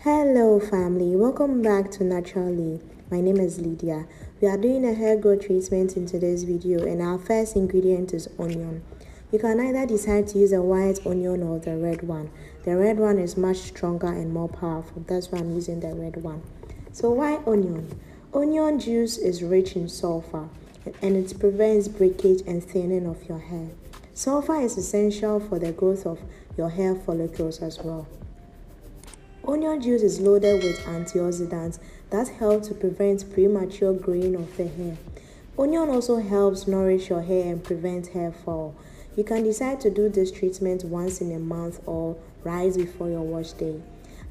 Hello family, welcome back to NaturalLee. My name is Lydia. We are doing a hair growth treatment in today's video and our first ingredient is onion. You can either decide to use a white onion or the red one. The red one is much stronger and more powerful. That's why I'm using the red one. So why onion? Onion juice is rich in sulfur and it prevents breakage and thinning of your hair. Sulfur is essential for the growth of your hair follicles as well. Onion juice is loaded with antioxidants that help to prevent premature graying of the hair. Onion also helps nourish your hair and prevent hair fall. You can decide to do this treatment once in a month or right before your wash day.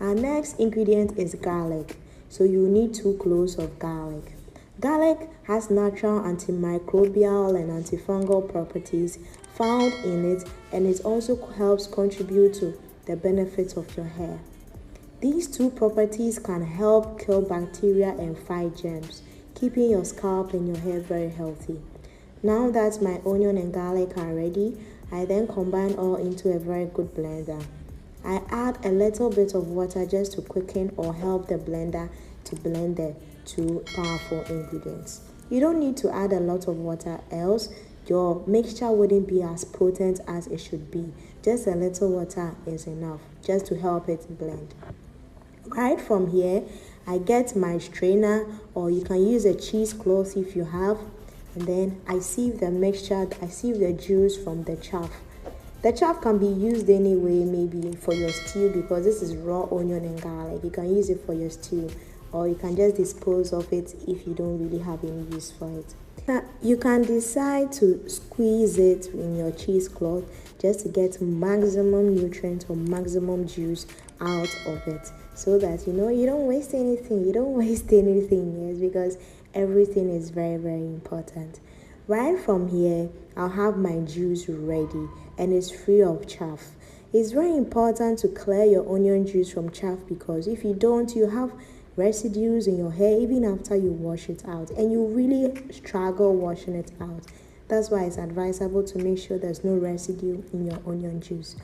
Our next ingredient is garlic. So you need 2 cloves of garlic. Garlic has natural antimicrobial and antifungal properties found in it, and it also helps contribute to the benefits of your hair. These 2 properties can help kill bacteria and fight germs, keeping your scalp and your hair very healthy. Now that my onion and garlic are ready, I then combine all into a very good blender. I add a little bit of water just to quicken or help the blender to blend the 2 powerful ingredients. You don't need to add a lot of water, else your mixture wouldn't be as potent as it should be. Just a little water is enough just to help it blend. Right from here, I get my strainer, or you can use a cheesecloth if you have, and then I sieve the mixture, I sieve the juice from the chaff. The chaff can be used anyway, maybe for your stew, because this is raw onion and garlic. You can use it for your stew, or you can just dispose of it if you don't really have any use for it. Now, you can decide to squeeze it in your cheesecloth just to get maximum nutrients or maximum juice out of it, so that you don't waste anything. Yes, because everything is very, very important. Right from here, I'll have my juice ready and it's free of chaff. It's very important to clear your onion juice from chaff, because if you don't, you have residues in your hair even after you wash it out, and you really struggle washing it out. That's why it's advisable to make sure there's no residue in your onion juice.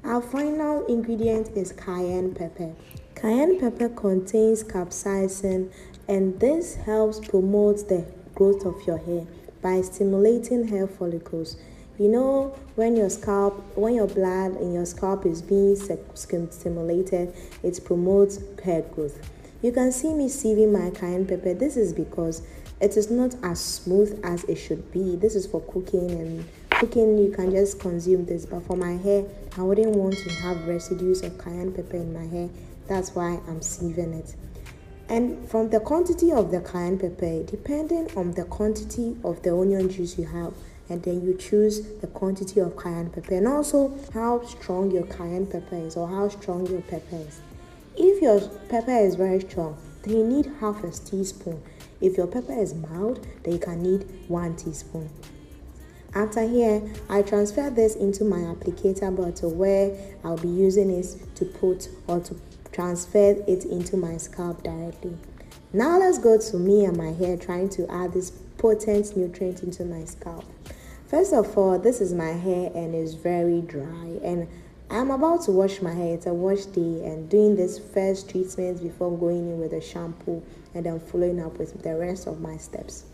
Our final ingredient is cayenne pepper. Cayenne pepper contains capsaicin, and this helps promote the growth of your hair by stimulating hair follicles. When your blood in your scalp is being stimulated, it promotes hair growth. You can see me sieving my cayenne pepper. This is because it is not as smooth as it should be. This is for cooking, and cooking you can just consume this, but for my hair, I wouldn't want to have residues of cayenne pepper in my hair. That's why I'm sieving it. And from the quantity of the cayenne pepper, depending on the quantity of the onion juice you have, and then you choose the quantity of cayenne pepper, and also how strong your cayenne pepper is, or how strong your pepper is. If your pepper is very strong, then you need half a teaspoon. If your pepper is mild, then you can need 1 teaspoon. After here, I transfer this into my applicator bottle, where I'll be using it to put or to transfer it into my scalp directly. Now let's go to me and my hair, trying to add this potent nutrient into my scalp. First of all, this is my hair and it's very dry, and I'm about to wash my hair. It's a wash day, and doing this first treatment before going in with a shampoo and then following up with the rest of my steps.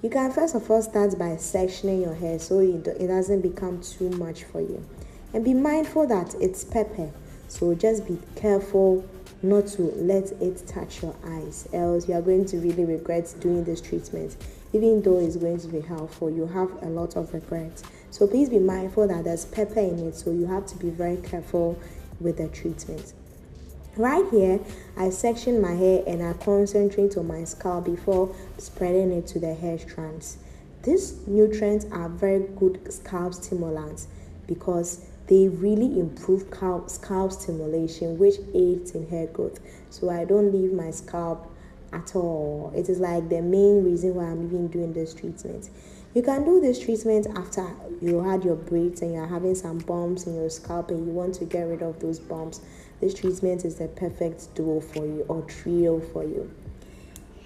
You can first of all start by sectioning your hair so it doesn't become too much for you. And be mindful that it's pepper, so just be careful not to let it touch your eyes, else you are going to really regret doing this treatment. Even though it's going to be helpful, you have a lot of regrets. So please be mindful that there's pepper in it, so you have to be very careful with the treatment. Right here, I section my hair and I concentrate on my scalp before spreading it to the hair strands. These nutrients are very good scalp stimulants because they really improve scalp stimulation, which aids in hair growth. So I don't leave my scalp at all. It is like the main reason why I'm even doing this treatment. You can do this treatment after you had your braids and you're having some bumps in your scalp and you want to get rid of those bumps. This treatment is the perfect duo for you, or trio for you.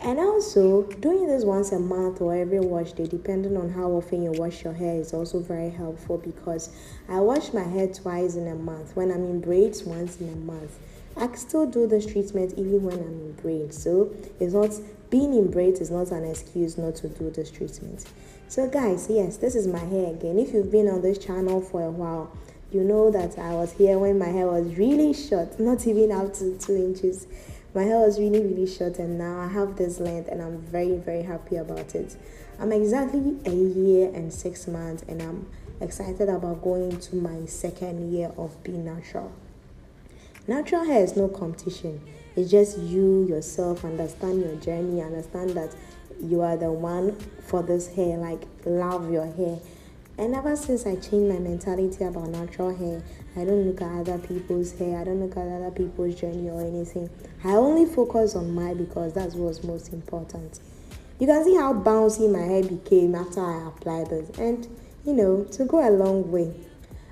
And also, doing this once a month or every wash day, depending on how often you wash your hair, is also very helpful, because I wash my hair twice in a month. When I'm in braids, once in a month. I still do this treatment even when I'm in braids. So it's not, being in braids is not an excuse not to do this treatment. So guys, yes, this is my hair again. If you've been on this channel for a while, you know that I was here when my hair was really short, not even up to 2 inches. My hair was really short, and now I have this length, and I'm very happy about it. I'm exactly a year and 6 months, and I'm excited about going to my 2nd year of being natural. Natural hair is no competition. It's just you yourself understand your journey, understand that you are the one for this hair, like love your hair. And ever since I changed my mentality about natural hair, I don't look at other people's hair, I don't look at other people's journey or anything. I only focus on mine because that's what's most important. You can see how bouncy my hair became after I applied this, and you know, to go a long way.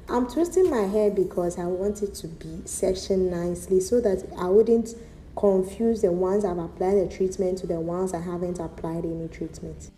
I'm twisting my hair because I want it to be sectioned nicely so that I wouldn't confuse the ones I've applied the treatment to the ones I haven't applied any treatment.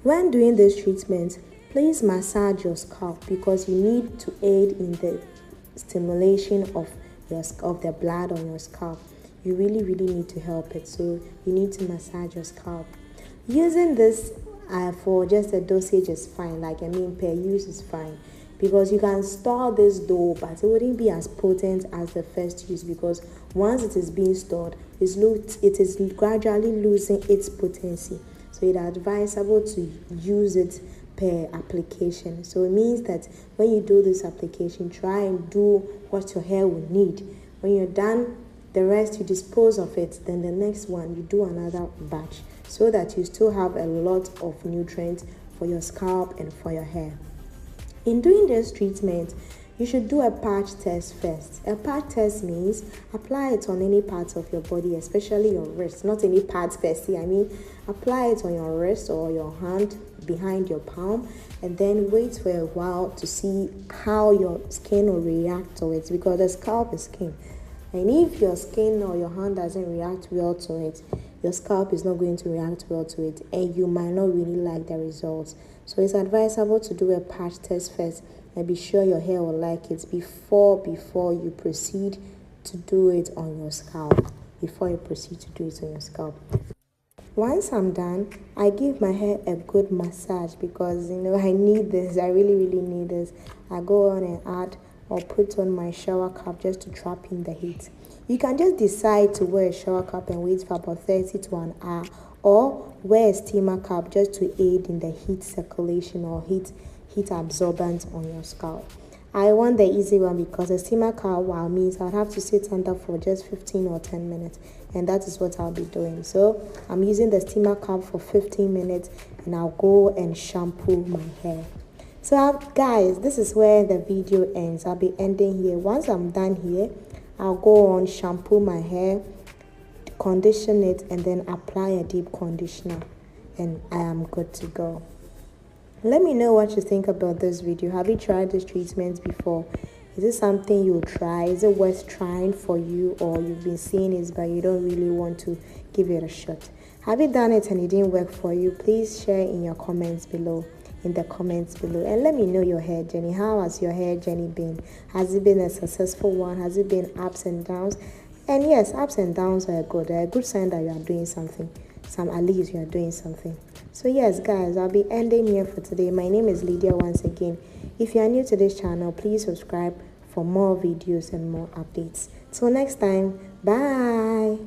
When doing this treatment, please massage your scalp because you need to aid in the stimulation of the blood on your scalp. You really need to help it, so you need to massage your scalp. Using this for just a dosage is fine, per use is fine, because you can store this though, but it wouldn't be as potent as the first use, because once it is being stored, it is gradually losing its potency. So it is advisable to use it per application. So it means that when you do this application, try and do what your hair will need. When you're done, the rest you dispose of it. Then the next one, you do another batch so that you still have a lot of nutrients for your scalp and for your hair. In doing this treatment, you should do a patch test first. A patch test means apply it on any parts of your body, especially your wrist. Not any parts per se, apply it on your wrist or your hand behind your palm, and then wait for a while to see how your skin will react to it, because the scalp is skin. And if your skin or your hand doesn't react well to it, your scalp is not going to react well to it, and you might not really like the results. So it's advisable to do a patch test first and be sure your hair will like it before you proceed to do it on your scalp. Once I'm done, I give my hair a good massage because I need this. I really need this. I go on and add or put on my shower cap just to trap in the heat. You can just decide to wear a shower cap and wait for about 30 to an hour, or wear a steamer cap just to aid in the heat circulation or heat absorbance on your scalp. I want the easy one because a steamer cap means I'll have to sit under for just 15 or 10 minutes, and that is what I'll be doing. So I'm using the steamer cap for 15 minutes, and I'll go and shampoo my hair. So guys, this is where the video ends. I'll be ending here. Once I'm done here, I'll go on shampoo my hair, condition it, and then apply a deep conditioner, and I am good to go. Let me know what you think about this video. Have you tried this treatment before? Is it something you'll try? Is it worth trying for you, or you've been seeing it but you don't really want to give it a shot? Have you done it and it didn't work for you? Please share in your comments below. And let me know your hair journey. How has your hair journey been? Has it been a successful one? Has it been ups and downs? And yes, ups and downs are good. They're a good sign that you are doing something. At least you are doing something. So yes, guys, I'll be ending here for today. My name is Lydia once again. If you are new to this channel, please subscribe for more videos and more updates. Till next time, bye.